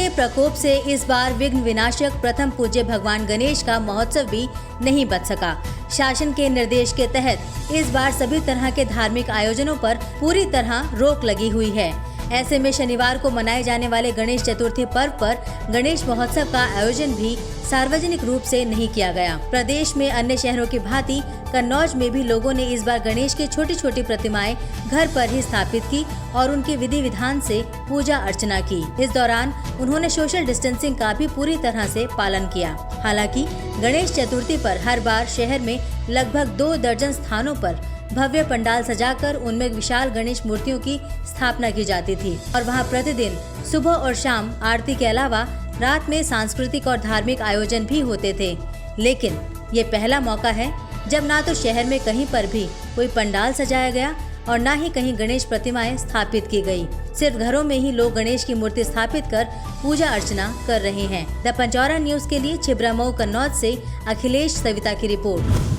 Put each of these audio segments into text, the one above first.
के प्रकोप से इस बार विघ्न विनाशक प्रथम पूज्य भगवान गणेश का महोत्सव भी नहीं बच सका। शासन के निर्देश के तहत इस बार सभी तरह के धार्मिक आयोजनों पर पूरी तरह रोक लगी हुई है। ऐसे में शनिवार को मनाए जाने वाले गणेश चतुर्थी पर्व पर गणेश महोत्सव का आयोजन भी सार्वजनिक रूप से नहीं किया गया। प्रदेश में अन्य शहरों की भांति कन्नौज में भी लोगों ने इस बार गणेश की छोटी छोटी प्रतिमाएं घर पर ही स्थापित की और उनके विधि विधान से पूजा अर्चना की। इस दौरान उन्होंने सोशल डिस्टेंसिंग का भी पूरी तरह से पालन किया। हालांकि गणेश चतुर्थी पर हर बार शहर में लगभग 2 दर्जन स्थानों पर भव्य पंडाल सजाकर उनमें विशाल गणेश मूर्तियों की स्थापना की जाती थी और वहां प्रतिदिन सुबह और शाम आरती के अलावा रात में सांस्कृतिक और धार्मिक आयोजन भी होते थे। लेकिन ये पहला मौका है जब ना तो शहर में कहीं पर भी कोई पंडाल सजाया गया और ना ही कहीं गणेश प्रतिमाएं स्थापित की गई। सिर्फ घरों में ही लोग गणेश की मूर्ति स्थापित कर पूजा अर्चना कर रहे हैं। द पंचौरा न्यूज के लिए छिबरामऊ कन्नौज से अखिलेश सविता की रिपोर्ट।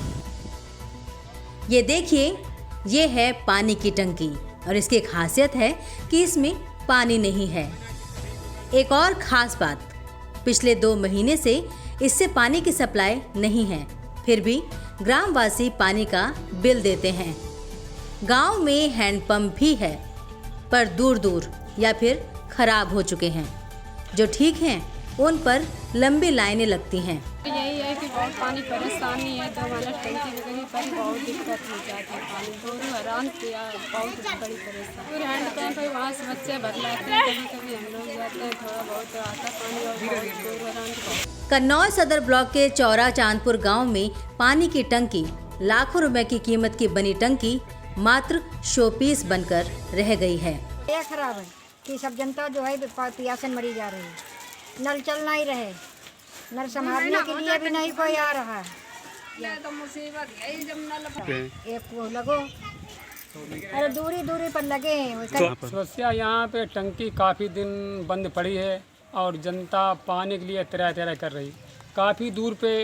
ये देखिए, ये है पानी की टंकी और इसकी खासियत है कि इसमें पानी नहीं है। एक और खास बात, पिछले 2 महीने से इससे पानी की सप्लाई नहीं है, फिर भी ग्रामवासी पानी का बिल देते हैं। गांव में हैंडपंप भी है पर दूर दूर या फिर खराब हो चुके हैं। जो ठीक हैं उन पर लंबी लाइनें लगती हैं। यही है कि बहुत पानी परेशानी है, तो हमारा टंकी वगैरह पर बहुत दिक्कत हो जाती है। पानी दोनों हैरान किया, बहुत बड़ी परेशानी। फिर हैंडपम्प है, वहाँ से बच्चे भर लाते हैं, कभी कभी हम लोग जाते हैं, थोड़ा बहुत आता पानी और दोनों हैरान। कन्नौज सदर ब्लॉक के चौरा चांदपुर गांव में पानी की टंकी, लाखों रुपए की कीमत की बनी टंकी मात्र शोपीस बनकर रह गई है। ये खराब है कि सब जनता जो है प्यासे मरी जा रही है। नल चल नहीं रहे, नल संभालने के लिए भी नहीं कोई आ रहा है। ये तो मुसीबत है जब नल एक वो लगो, अरे दूरी दूरी पर लगे हैं। समस्या यहाँ पे टंकी काफ़ी दिन बंद पड़ी है और जनता पानी के लिए तरह तरह कर रही। काफ़ी दूर पे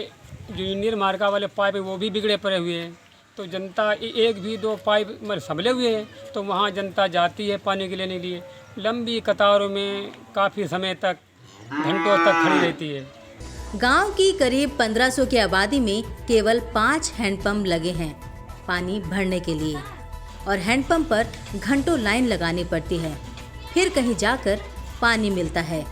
जो इंडियन मार्का वाले पाइप है वो भी बिगड़े पड़े हुए हैं, तो जनता एक भी 2 पाइप संभले हुए हैं, तो वहाँ जनता जाती है पानी के लेने के लिए। लंबी कतारों में काफ़ी समय तक, घंटों तक खड़ी रहती है। गांव की करीब 1500 की आबादी में केवल 5 हैंडपंप लगे हैं पानी भरने के लिए और हैंडपंप पर घंटों लाइन लगानी पड़ती है, फिर कहीं जाकर पानी मिलता है।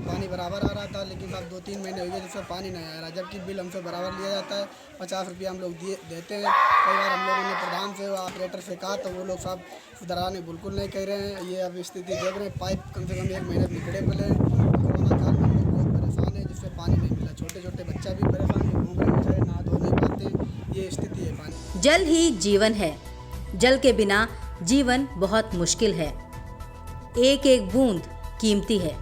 पानी बराबर आ रहा था, लेकिन अब 2-3 महीने हो गए जिससे पानी नहीं आ रहा, जबकि बिल हमसे बराबर लिया जाता है। 50 रुपया हम लोग देते हैं। कई बार हम लोगों ने प्रधान से, ऑपरेटर से कहा, तो वो लोग सब सुधराने बिल्कुल नहीं कह रहे हैं। ये अब स्थिति देख रहे हैं, पाइप कम से कम 1 महीने बिगड़े पड़े हैं। कोरोना काल में लोग बहुत परेशान है, जिससे पानी नहीं मिला। छोटे छोटे बच्चा भी परेशान है, घूम रहे बेचारे, नहा धो नहीं पाते। ये स्थिति है। पानी जल ही जीवन है, जल के बिना जीवन बहुत मुश्किल है। एक एक बूंद कीमती है।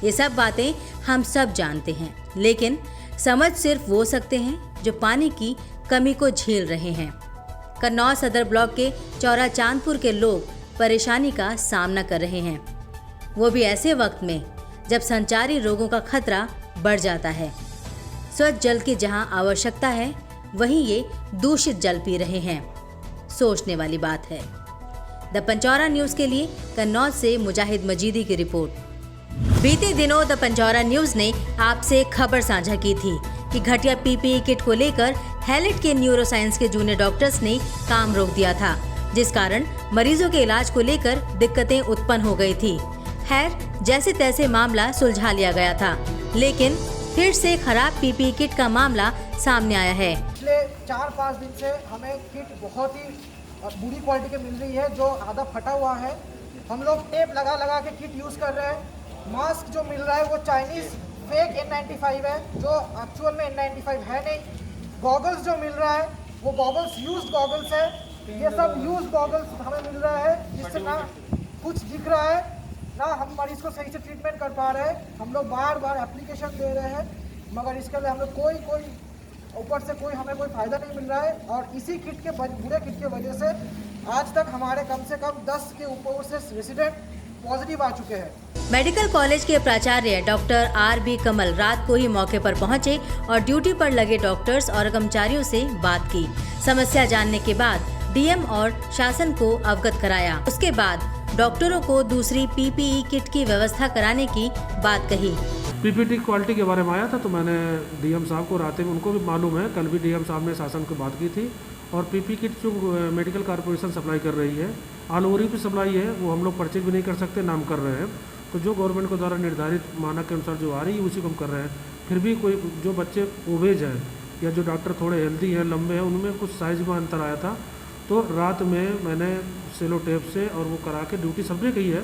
ये सब बातें हम सब जानते हैं, लेकिन समझ सिर्फ वो सकते हैं जो पानी की कमी को झेल रहे हैं। कन्नौज सदर ब्लॉक के चौरा चांदपुर के लोग परेशानी का सामना कर रहे हैं, वो भी ऐसे वक्त में जब संचारी रोगों का खतरा बढ़ जाता है। स्वच्छ जल की जहां आवश्यकता है, वहीं ये दूषित जल पी रहे हैं। सोचने वाली बात है। द पंचौरा न्यूज के लिए कन्नौज से मुजाहिद मजीदी की रिपोर्ट। बीते दिनों द पंचौरा न्यूज ने आपसे खबर साझा की थी कि घटिया पीपीई किट को लेकर हैलेट के न्यूरोसाइंस के जूनियर डॉक्टर्स ने काम रोक दिया था, जिस कारण मरीजों के इलाज को लेकर दिक्कतें उत्पन्न हो गई थी। खैर, जैसे तैसे मामला सुलझा लिया गया था, लेकिन फिर से खराब पीपीई किट का मामला सामने आया है। पिछले 4-5 दिन से हमें किट बहुत ही बुरी क्वालिटी की मिल रही है, जो आधा फटा हुआ है। हम लोग टेप लगा लगा के किट यूज़ कर रहे हैं। मास्क जो मिल रहा है वो चाइनीज़ फेक N95 है, जो एक्चुअल में N95 है नहीं। गॉगल्स जो मिल रहा है वो गॉगल्स यूज्ड गॉगल्स है। ये सब यूज्ड गॉगल्स हमें मिल रहा है, जिससे ना कुछ दिख रहा है, ना हम मरीज को सही से ट्रीटमेंट कर पा रहे हैं। हम लोग बार बार एप्लीकेशन दे रहे हैं, मगर इसके लिए हमें कोई ऊपर से हमें कोई फ़ायदा नहीं मिल रहा है। और इसी किट के बुरे किट की वजह से आज तक हमारे कम से कम 10 के ऊपर से रेसिडेंट पॉजिटिव आ चुके हैं। मेडिकल कॉलेज के प्राचार्य डॉक्टर R.B. कमल रात को ही मौके पर पहुंचे और ड्यूटी पर लगे डॉक्टर्स और कर्मचारियों से बात की। समस्या जानने के बाद डीएम और शासन को अवगत कराया। उसके बाद डॉक्टरों को दूसरी पीपीई किट की व्यवस्था कराने की बात कही। पीपीटी क्वालिटी के बारे में आया था तो मैंने डीएम साहब को रात में, उनको भी मालूम है, कल भी डीएम साहब ने शासन को बात की थी। और पीपी किट जो मेडिकल कॉरपोरेशन सप्लाई कर रही है, ऑल ओवर भी सप्लाई है, वो हम लोग परचेज भी नहीं कर सकते, नाम कर रहे हैं। तो जो गवर्नमेंट के द्वारा निर्धारित मानक के अनुसार जो आ रही है उसी को हम कर रहे हैं। फिर भी कोई जो बच्चे ओबेज हैं या जो डॉक्टर थोड़े हेल्दी हैं, लंबे हैं, उनमें कुछ साइज में अंतर आया था। तो रात में मैंने सेलो टेप से और वो करा के ड्यूटी सबने की है।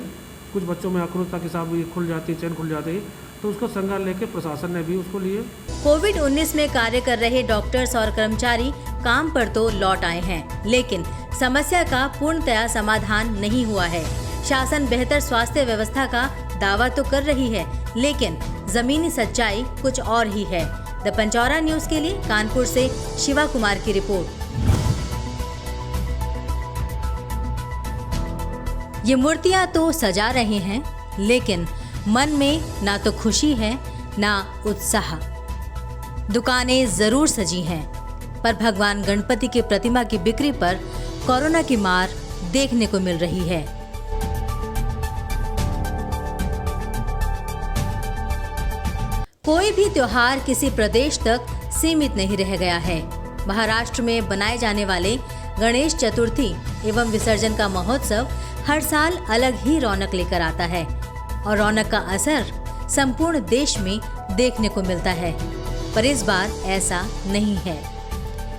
कुछ बच्चों में आक्रोश था कि साहब ये खुल जाती, चैन खुल जाती, तो उसका संज्ञान लेके प्रशासन ने भी उसको लिए। कोविड-19 में कार्य कर रहे डॉक्टर्स और कर्मचारी काम पर तो लौट आए हैं, लेकिन समस्या का पूर्णतया समाधान नहीं हुआ है। शासन बेहतर स्वास्थ्य व्यवस्था का दावा तो कर रही है, लेकिन जमीनी सच्चाई कुछ और ही है। द पंचौरा न्यूज के लिए कानपुर से शिवा कुमार की रिपोर्ट। ये मूर्तियां तो सजा रहे हैं, लेकिन मन में ना तो खुशी है ना उत्साह। दुकानें जरूर सजी हैं, पर भगवान गणपति की प्रतिमा की बिक्री पर कोरोना की मार देखने को मिल रही है। कोई भी त्योहार किसी प्रदेश तक सीमित नहीं रह गया है। महाराष्ट्र में बनाए जाने वाले गणेश चतुर्थी एवं विसर्जन का महोत्सव हर साल अलग ही रौनक लेकर आता है और रौनक का असर संपूर्ण देश में देखने को मिलता है, पर इस बार ऐसा नहीं है।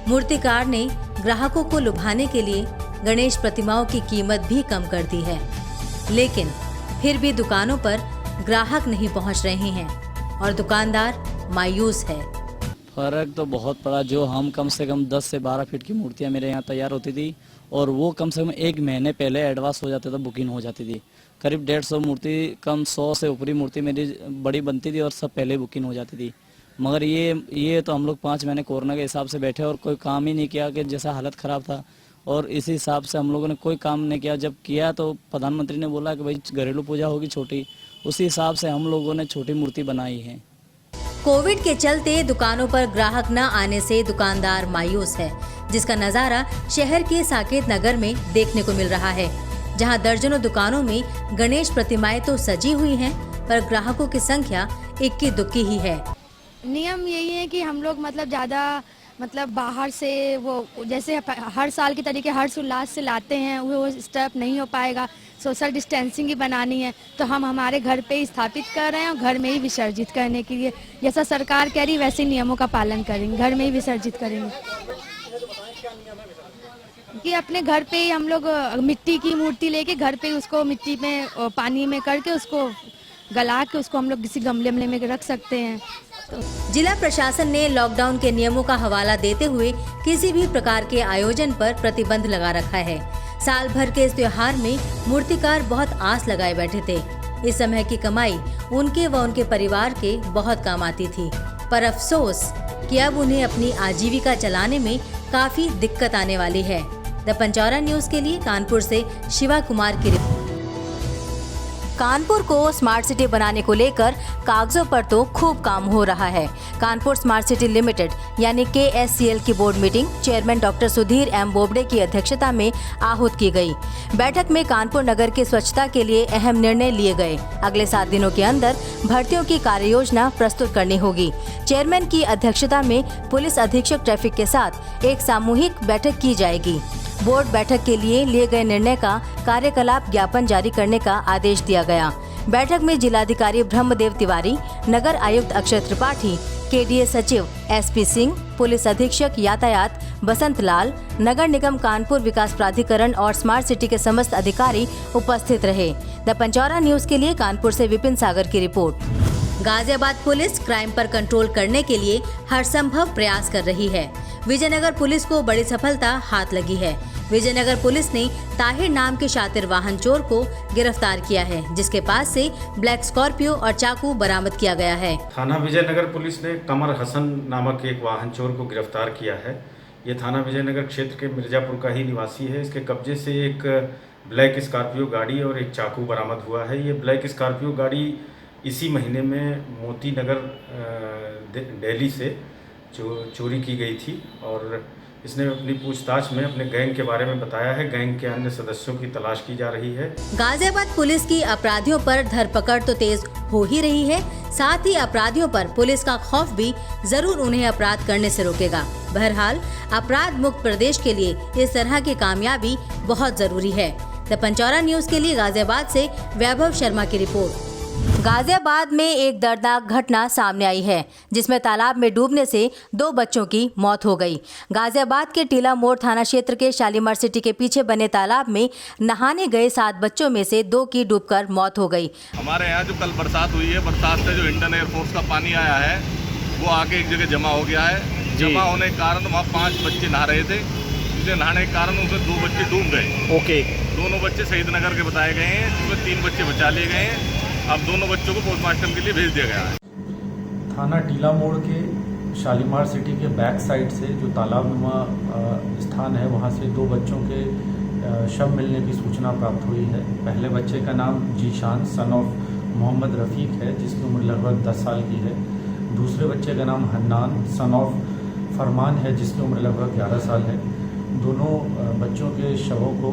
मूर्तिकार ने ग्राहकों को लुभाने के लिए गणेश प्रतिमाओं की कीमत भी कम कर दी है, लेकिन फिर भी दुकानों पर ग्राहक नहीं पहुंच रहे हैं और दुकानदार मायूस है। फ़र्क तो बहुत पड़ा। जो हम कम से कम 10 से 12 फीट की मूर्तियाँ मेरे यहाँ तैयार होती थी और वो कम से कम 1 महीने पहले एडवांस हो जाता था, बुकिंग हो जाती थी। करीब 150 मूर्ति, कम 100 से ऊपरी मूर्ति मेरी बड़ी बनती थी और सब पहले बुकिंग हो जाती थी। मगर ये तो हम लोग 5 महीने कोरोना के हिसाब से बैठे और कोई काम ही नहीं किया, कि जैसा हालत ख़राब था और इसी हिसाब से हम लोगों ने कोई काम नहीं किया। जब किया तो प्रधानमंत्री ने बोला कि भाई घरेलू पूजा होगी छोटी, उसी हिसाब से हम लोगों ने छोटी मूर्ति बनाई है। कोविड के चलते दुकानों पर ग्राहक न आने से दुकानदार मायूस है, जिसका नजारा शहर के साकेत नगर में देखने को मिल रहा है, जहां दर्जनों दुकानों में गणेश प्रतिमाएं तो सजी हुई हैं, पर ग्राहकों की संख्या इक्की दुक्की ही है। नियम यही है कि हम लोग ज़्यादा बाहर से वो जैसे हर साल की तरीके हर्ष उल्लास से लाते हैं, वो स्टेप नहीं हो पाएगा। सोशल डिस्टेंसिंग ही बनानी है, तो हम हमारे घर पे ही स्थापित कर रहे हैं और घर में ही विसर्जित करने के लिए जैसा सरकार कह रही वैसे नियमों का पालन करेंगे, घर में ही विसर्जित करेंगे। कि अपने घर पे ही हम लोग मिट्टी की मूर्ति लेके घर पे उसको मिट्टी में पानी में करके उसको गला के उसको हम लोग किसी गमले में रख सकते हैं। जिला प्रशासन ने लॉकडाउन के नियमों का हवाला देते हुए किसी भी प्रकार के आयोजन पर प्रतिबंध लगा रखा है। साल भर के इस त्योहार में मूर्तिकार बहुत आस लगाए बैठे थे। इस समय की कमाई उनके व उनके परिवार के बहुत काम आती थी, पर अफसोस कि अब उन्हें अपनी आजीविका चलाने में काफी दिक्कत आने वाली है। द पंचौरा न्यूज के लिए कानपुर से शिवा कुमार की रिपोर्ट। कानपुर को स्मार्ट सिटी बनाने को लेकर कागजों पर तो खूब काम हो रहा है। कानपुर स्मार्ट सिटी लिमिटेड यानी KSCL की board meeting chairman doctor Sudhir M Bobde की अध्यक्षता में आहूत की गई। बैठक में कानपुर नगर की स्वच्छता के लिए अहम निर्णय लिए गए। अगले 7 दिनों के अंदर भर्तियों की कार्य योजना प्रस्तुत करनी होगी। चेयरमैन की अध्यक्षता में पुलिस अधीक्षक ट्रैफिक के साथ एक सामूहिक बैठक की जाएगी। बोर्ड बैठक के लिए गए निर्णय का कार्यकलाप ज्ञापन जारी करने का आदेश दिया गया। बैठक में जिलाधिकारी ब्रह्मदेव तिवारी, नगर आयुक्त अक्षय त्रिपाठी, KDA सचिव SP सिंह, पुलिस अधीक्षक यातायात बसंत लाल, नगर निगम कानपुर विकास प्राधिकरण और स्मार्ट सिटी के समस्त अधिकारी उपस्थित रहे। द पंचौरा न्यूज के लिए कानपुर से विपिन सागर की रिपोर्ट। गाजियाबाद पुलिस क्राइम पर कंट्रोल करने के लिए हर संभव प्रयास कर रही है। विजयनगर पुलिस को बड़ी सफलता हाथ लगी है। विजयनगर पुलिस ने ताहिर नाम के शातिर वाहन चोर को गिरफ्तार किया है, जिसके पास से ब्लैक स्कॉर्पियो और चाकू बरामद किया गया है। थाना विजयनगर पुलिस ने कमर हसन नामक एक वाहन चोर को गिरफ्तार किया है। ये थाना विजयनगर क्षेत्र के मिर्जापुर का ही निवासी है। इसके कब्जे से एक ब्लैक स्कॉर्पियो गाड़ी और एक चाकू बरामद हुआ है। ये ब्लैक स्कॉर्पियो गाड़ी इसी महीने में मोती नगर दिल्ली से चोरी की गई थी और इसने अपनी पूछताछ में अपने गैंग के बारे में बताया है। गैंग के अन्य सदस्यों की तलाश की जा रही है। गाजियाबाद पुलिस की अपराधियों पर धरपकड़ तो तेज हो ही रही है, साथ ही अपराधियों पर पुलिस का खौफ भी जरूर उन्हें अपराध करने से रोकेगा। बहरहाल अपराध मुक्त प्रदेश के लिए इस तरह की कामयाबी बहुत जरूरी है। द पंचौरा न्यूज के लिए गाजियाबाद से वैभव शर्मा की रिपोर्ट। गाजियाबाद में एक दर्दनाक घटना सामने आई है, जिसमें तालाब में डूबने से 2 बच्चों की मौत हो गई। गाजियाबाद के टीला मोड़ थाना क्षेत्र के शालीमार सिटी के पीछे बने तालाब में नहाने गए 7 बच्चों में से 2 की डूबकर मौत हो गई। हमारे यहाँ जो कल बरसात हुई है, बरसात से जो इंडियन एयरफोर्स का पानी आया है वो आके एक जगह जमा हो गया है। जमा होने के कारण वहाँ 5 बच्चे नहा रहे थे। जिससे नहाने के कारण उसमें 2 बच्चे डूब गए। ओके। दोनों बच्चे शहीद नगर के बताए गए हैं, जिसमें 3 बच्चे बचा लिए गए हैं। अब दोनों बच्चों को पोस्टमार्टम के लिए भेज दिया गया है। थाना टीला मोड़ के शालीमार सिटी के बैक साइड से जो तालाबनुमा स्थान है, वहाँ से 2 बच्चों के शव मिलने की सूचना प्राप्त हुई है। पहले बच्चे का नाम जीशान सन ऑफ मोहम्मद रफ़ीक है, जिसकी उम्र लगभग 10 साल की है। दूसरे बच्चे का नाम हन्नान सन ऑफ फरमान है, जिसकी उम्र लगभग 11 साल है। दोनों बच्चों के शवों को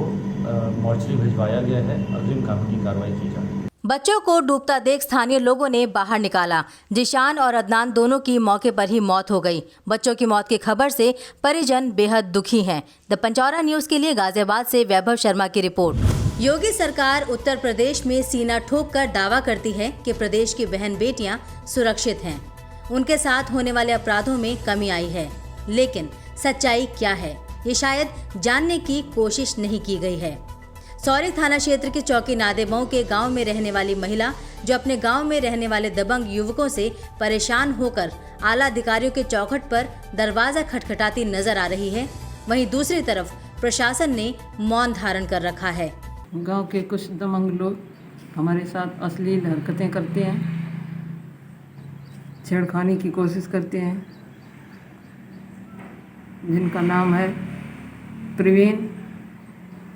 मॉर्चरी भिजवाया गया है। अग्रिम कानूनी कार्रवाई की जाए। बच्चों को डूबता देख स्थानीय लोगों ने बाहर निकाला। जिशान और अदनान दोनों की मौके पर ही मौत हो गई। बच्चों की मौत की खबर से परिजन बेहद दुखी हैं। द पंचौरा न्यूज के लिए गाजियाबाद से वैभव शर्मा की रिपोर्ट। योगी सरकार उत्तर प्रदेश में सीना ठोक कर दावा करती है कि प्रदेश की बहन बेटियां सुरक्षित हैं, उनके साथ होने वाले अपराधों में कमी आई है। लेकिन सच्चाई क्या है, ये शायद जानने की कोशिश नहीं की गई है। सौरी थाना क्षेत्र की चौकी नादेमऊ के गांव में रहने वाली महिला, जो अपने गांव में रहने वाले दबंग युवकों से परेशान होकर आला अधिकारियों के चौखट पर दरवाजा खटखटाती नजर आ रही है, वहीं दूसरी तरफ प्रशासन ने मौन धारण कर रखा है। गांव के कुछ दबंग लोग हमारे साथ अश्लील हरकतें करते हैं, छेड़खानी की कोशिश करते हैं, जिनका नाम है प्रवीण,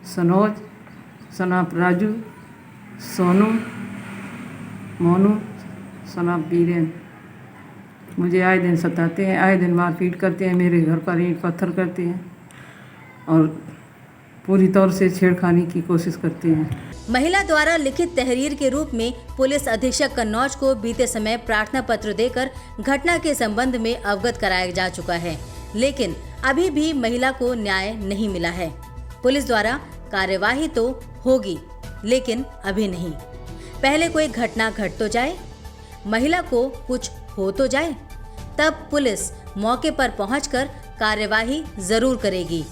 सनोज, सनाप राजू, सोनू, मोनू, सनाप बीरेन। मुझे आए दिन सताते हैं, आए दिन मारपीट करते हैं, मेरे घर पर ईंट पत्थर करते हैं और पूरी तौर से छेड़खानी की कोशिश करते हैं। महिला द्वारा लिखित तहरीर के रूप में पुलिस अधीक्षक कन्नौज को बीते समय प्रार्थना पत्र देकर घटना के संबंध में अवगत कराया जा चुका है, लेकिन अभी भी महिला को न्याय नहीं मिला है। पुलिस द्वारा कार्यवाही तो होगी, लेकिन अभी नहीं। पहले कोई घटना घट तो जाए, महिला को कुछ हो तो जाए, तब पुलिस मौके पर पहुंचकर कार्यवाही जरूर करेगी।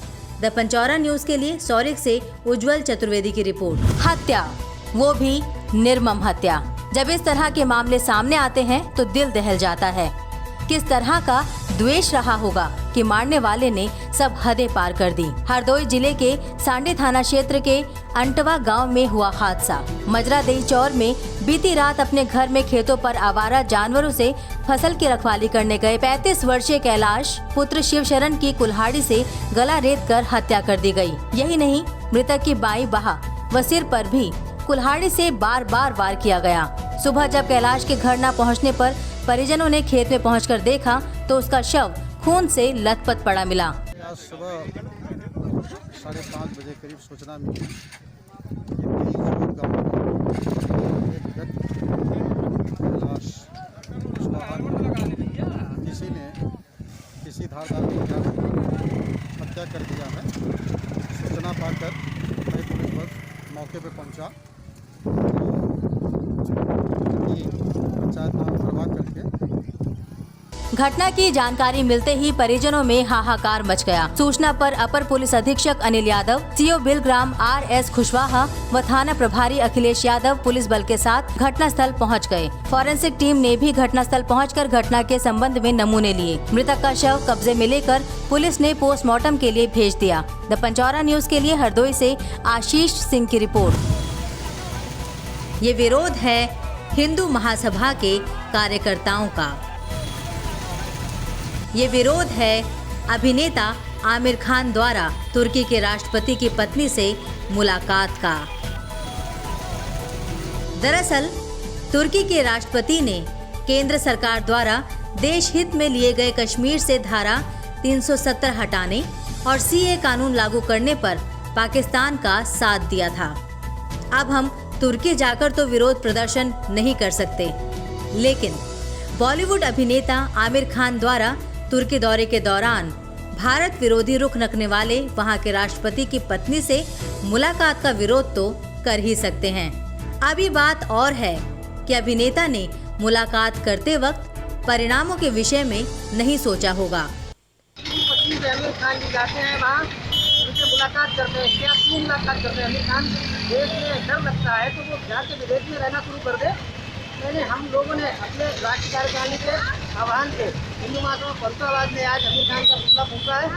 द पंचौरा न्यूज के लिए सौरिक से उज्जवल चतुर्वेदी की रिपोर्ट। हत्या, वो भी निर्मम हत्या। जब इस तरह के मामले सामने आते हैं तो दिल दहल जाता है। किस तरह का द्वेष रहा होगा कि मारने वाले ने सब हदें पार कर दी। हरदोई जिले के सांडी थाना क्षेत्र के अंटवा गांव में हुआ हादसा। मजरादेई चौर में बीती रात अपने घर में खेतों पर आवारा जानवरों से फसल की रखवाली करने गए 35 वर्षीय कैलाश पुत्र शिवशरण की कुल्हाड़ी से गला रेत कर हत्या कर दी गई। यही नहीं, मृतक की बाईं बाह व सिर पर भी कुल्हाड़ी से बार बार वार किया गया। सुबह जब कैलाश के घर न पहुंचने पर परिजनों ने खेत में पहुंचकर देखा तो उसका शव खून से लथपथ पड़ा मिला। आज सुबह 5:30 बजे करीब सूचना मिली किसी ने किसी धारदार हत्या कर दिया है। सूचना पाकर मैं पुलिस बल मौके पर पहुंचा, पंचायत नाम प्रभाग करके घटना की जानकारी मिलते ही परिजनों में हाहाकार मच गया। सूचना पर अपर पुलिस अधीक्षक अनिल यादव, सीओ बिलग्राम RS खुशवाहा व थाना प्रभारी अखिलेश यादव पुलिस बल के साथ घटनास्थल पहुंच गए। फॉरेंसिक टीम ने भी घटनास्थल पहुंचकर घटना के संबंध में नमूने लिए। मृतक का शव कब्जे में लेकर पुलिस ने पोस्टमार्टम के लिए भेज दिया। द पंचौरा न्यूज के लिए हरदोई से आशीष सिंह की रिपोर्ट। ये विरोध है हिंदू महासभा के कार्यकर्ताओं का। ये विरोध है अभिनेता आमिर खान द्वारा तुर्की के राष्ट्रपति की पत्नी से मुलाकात का। दरअसल तुर्की के राष्ट्रपति ने केंद्र सरकार द्वारा देश हित में लिए गए कश्मीर से धारा 370 हटाने और सीए कानून लागू करने पर पाकिस्तान का साथ दिया था। अब हम तुर्की जाकर तो विरोध प्रदर्शन नहीं कर सकते, लेकिन बॉलीवुड अभिनेता आमिर खान द्वारा तुर्की दौरे के दौरान भारत विरोधी रुख रखने वाले वहां के राष्ट्रपति की पत्नी से मुलाकात का विरोध तो कर ही सकते हैं। अब ये बात और है कि अभिनेता ने मुलाकात करते वक्त परिणामों के विषय में नहीं सोचा होगा। आमिर खान जी जाते हैं वहाँ, उनसे मुलाकात करते हैं। क्या क्यों मुलाकात करते हैं? आमिर खान देश में डर लगता है तो वो जाके विदेश में रहना शुरू कर दे। मैंने हम लोगों ने अपने राष्ट्रीय कार्यकारिणी के आह्वान पे हिंदू महासभा फरुखाबाद में आज आमिर खान का पुतला फूंका है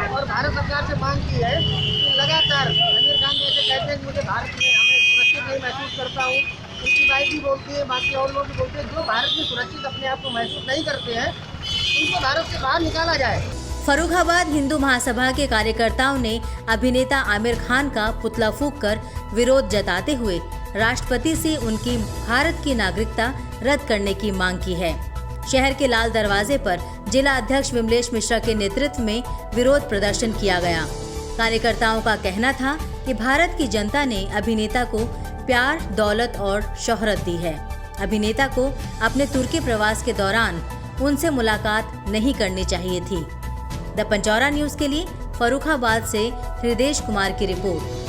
और भारत सरकार से मांग की है कि लगातार आमिर खान जैसे कहते हैं कि मुझे भारत में हमें सुरक्षित नहीं महसूस करता हूँ, उनकी वाइफ भी बोलती है, बाकी और लोग भी बोलते हैं, जो भारत में सुरक्षित अपने आप को महसूस नहीं करते हैं उनको भारत से बाहर निकाला जाए। फर्रुखाबाद हिंदू महासभा के कार्यकर्ताओं ने अभिनेता आमिर खान का पुतला फूंककर विरोध जताते हुए राष्ट्रपति से उनकी भारत की नागरिकता रद्द करने की मांग की है। शहर के लाल दरवाजे पर जिला अध्यक्ष विमलेश मिश्रा के नेतृत्व में विरोध प्रदर्शन किया गया। कार्यकर्ताओं का कहना था कि भारत की जनता ने अभिनेता को प्यार, दौलत और शोहरत दी है। अभिनेता को अपने तुर्की प्रवास के दौरान उनसे मुलाकात नहीं करनी चाहिए थी। द पंचौरा न्यूज के लिए फर्रुखाबाद से हृदेश कुमार की रिपोर्ट।